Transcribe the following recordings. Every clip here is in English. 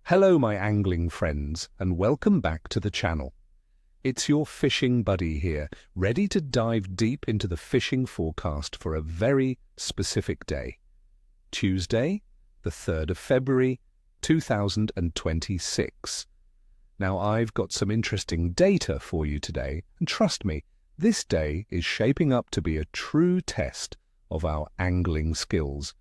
Hello my angling friends and welcome back to the channel. It's your fishing buddy here, ready to dive deep into the fishing forecast for a very specific day. Tuesday, the 3rd of February, 2026. Now I've got some interesting data for you today, and trust me, this day is shaping up to be a true test of our angling skills,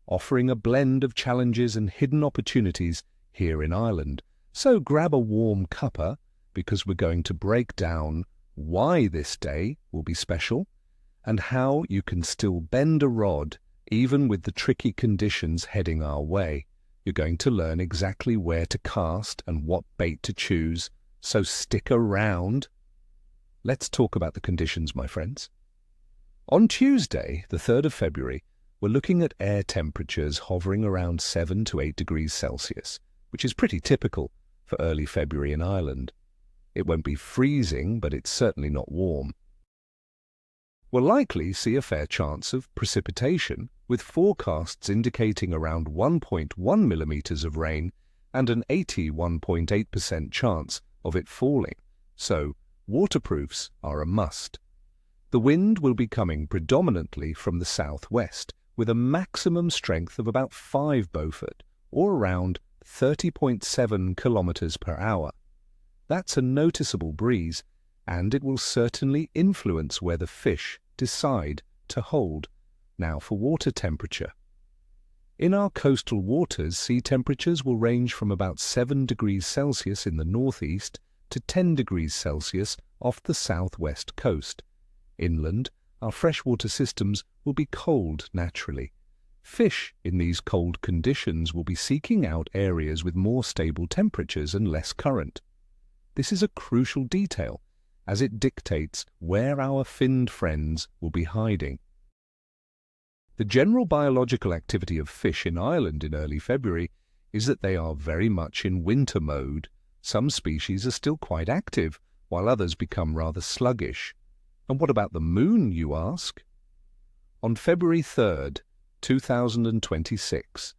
offering a blend of challenges and hidden opportunities here in Ireland. So grab a warm cuppa, because we're going to break down why this day will be special and how you can still bend a rod even with the tricky conditions heading our way. You're going to learn exactly where to cast and what bait to choose, so stick around. Let's talk about the conditions, my friends. On Tuesday, the 3rd of February, we're looking at air temperatures hovering around 7 to 8 degrees Celsius, which is pretty typical for early February in Ireland. It won't be freezing, but it's certainly not warm. We'll likely see a fair chance of precipitation, with forecasts indicating around 1.1 millimeters of rain and an 81.8% chance of it falling, so waterproofs are a must. The wind will be coming predominantly from the southwest, with a maximum strength of about 5 Beaufort, or around 30.7 kilometers per hour. That's a noticeable breeze, and it will certainly influence where the fish decide to hold. Now for water temperature. In our coastal waters, sea temperatures will range from about 7 degrees Celsius in the northeast to 10 degrees Celsius off the southwest coast. Inland, our freshwater systems will be cold naturally. Fish in these cold conditions will be seeking out areas with more stable temperatures and less current. This is a crucial detail, as it dictates where our finned friends will be hiding. The general biological activity of fish in Ireland in early February is that they are very much in winter mode. Some species are still quite active, while others become rather sluggish. And what about the moon, you ask? On February 3rd, 2026,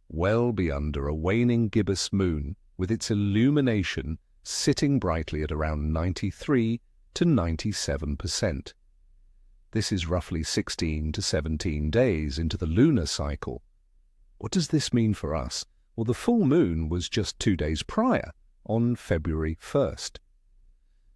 well be under a waning gibbous moon, with its illumination sitting brightly at around 93 to 97%. This is roughly 16 to 17 days into the lunar cycle. What does this mean for us? Well, the full moon was just 2 days prior, on February 1st.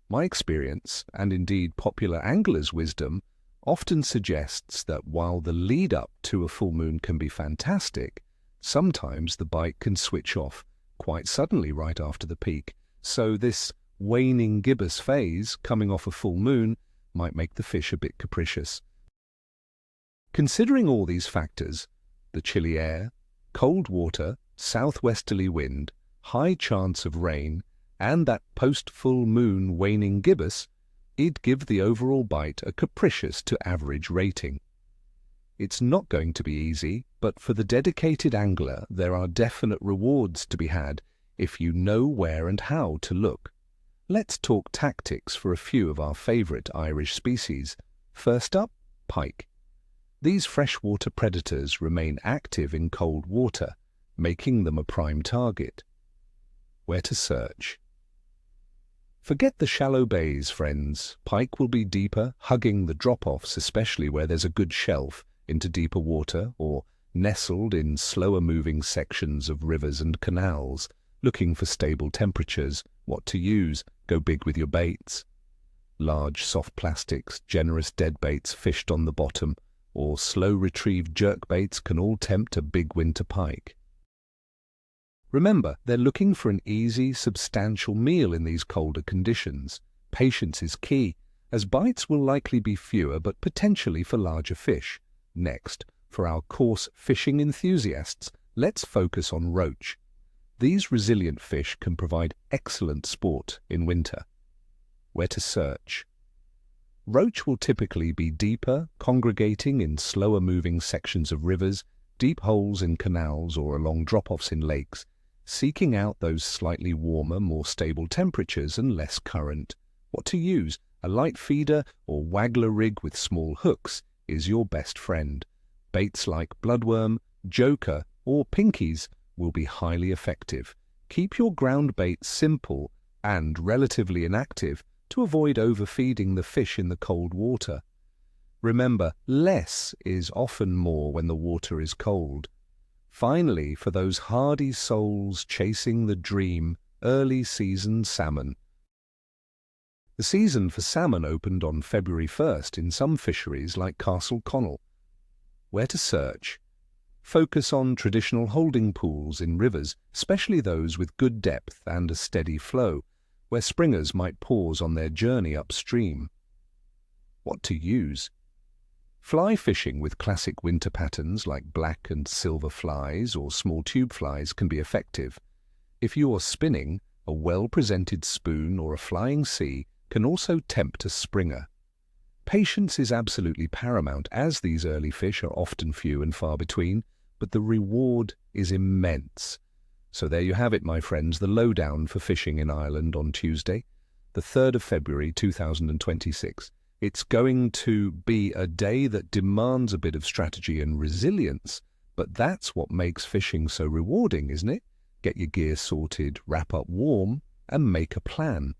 My experience, and indeed popular anglers' wisdom, often suggests that while the lead-up to a full moon can be fantastic, sometimes the bite can switch off quite suddenly right after the peak. So this waning gibbous phase, coming off a full moon, might make the fish a bit capricious. Considering all these factors, the chilly air, cold water, southwesterly wind, high chance of rain, and that post-full moon waning gibbous, it'd give the overall bite a capricious to average rating. It's not going to be easy, but for the dedicated angler there are definite rewards to be had if you know where and how to look. Let's talk tactics for a few of our favourite Irish species. First up, pike. These freshwater predators remain active in cold water, making them a prime target. Where to search? Forget the shallow bays, friends. Pike will be deeper, hugging the drop-offs, especially where there's a good shelf into deeper water, or nestled in slower-moving sections of rivers and canals, looking for stable temperatures. What to use? Go big with your baits. Large soft plastics, generous dead baits fished on the bottom, or slow-retrieved jerk baits can all tempt a big winter pike. Remember, they're looking for an easy, substantial meal in these colder conditions. Patience is key, as bites will likely be fewer but potentially for larger fish. Next, for our coarse fishing enthusiasts, let's focus on roach. These resilient fish can provide excellent sport in winter. Where to search? Roach will typically be deeper, congregating in slower-moving sections of rivers, deep holes in canals or along drop-offs in lakes, seeking out those slightly warmer, more stable temperatures and less current. What to use? A light feeder or waggler rig with small hooks is your best friend. Baits like bloodworm, joker or pinkies will be highly effective. Keep your ground bait simple and relatively inactive to avoid overfeeding the fish in the cold water. Remember, less is often more when the water is cold. Finally, for those hardy souls chasing the dream, early season salmon. The season for salmon opened on February 1st in some fisheries like Castle Connell. Where to search? Focus on traditional holding pools in rivers, especially those with good depth and a steady flow, where springers might pause on their journey upstream. What to use? Fly fishing with classic winter patterns like black and silver flies or small tube flies can be effective. If you are spinning, a well-presented spoon or a flying sea can also tempt a springer. Patience is absolutely paramount, as these early fish are often few and far between, but the reward is immense. So there you have it, my friends, the lowdown for fishing in Ireland on Tuesday, the 3rd of February 2026. It's going to be a day that demands a bit of strategy and resilience, but that's what makes fishing so rewarding, isn't it? Get your gear sorted, wrap up warm, and make a plan.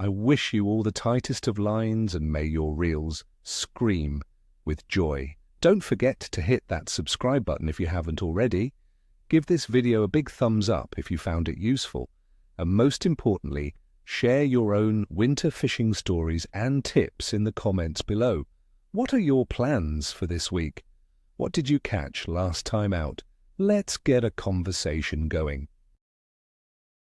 I wish you all the tightest of lines, and may your reels scream with joy. Don't forget to hit that subscribe button if you haven't already. Give this video a big thumbs up if you found it useful. And most importantly, share your own winter fishing stories and tips in the comments below. What are your plans for this week? What did you catch last time out? Let's get a conversation going.